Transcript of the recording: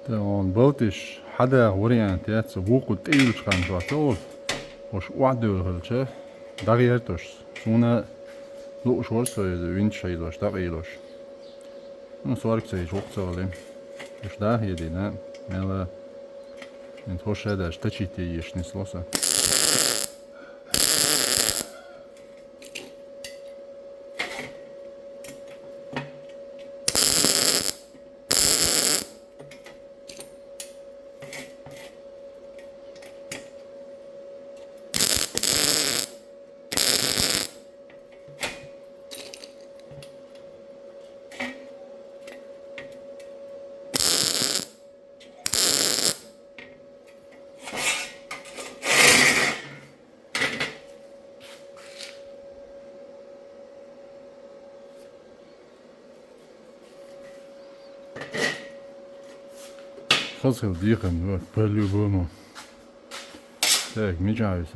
Dan bootjes hadden oriënt het zo goed eeuwig gaan wat zo was waardeur daar hier dus zo'n loos was de windscheider daar eeuwig en zorg ze is ook zo alleen dus daar hier die ne maar in het hoofd daar staat je die is niet los Heel dieren, wel heel bomen. Kijk, niet juist.